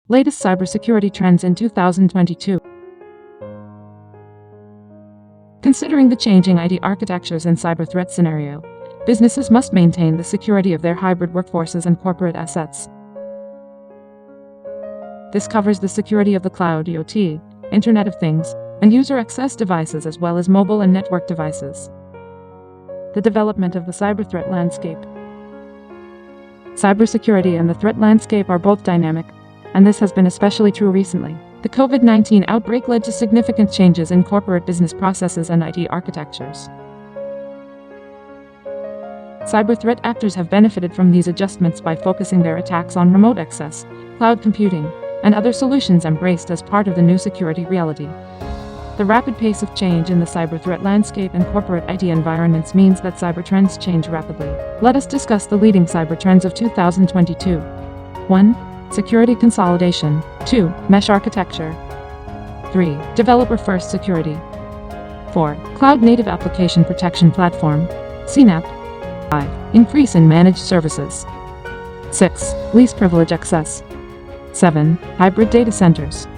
Latest cybersecurity trends in 2022. Considering the changing IT architectures and cyber threat scenario, businesses must maintain the security of their hybrid workforces and corporate assets. This covers the security of the cloud, IoT, Internet of Things, and user access devices as well as mobile and network devices. The development of the cyber threat landscape. Cybersecurity and the threat landscape are both dynamic, and this has been especially true recently. The COVID-19 outbreak led to significant changes in corporate business processes and IT architectures. Cyber threat actors have benefited from these adjustments by focusing their attacks on remote access, cloud computing, and other solutions embraced as part of the new security reality. The rapid pace of change in the cyber threat landscape and corporate IT environments means that cyber trends change rapidly. Let us discuss the leading cyber trends of 2022. 1. Security consolidation. 2. Mesh architecture. 3. Developer-first security. 4. Cloud-native application protection platform, CNAPP. 5. Increase in managed services. 6. Least privilege access. 7. Hybrid data centers.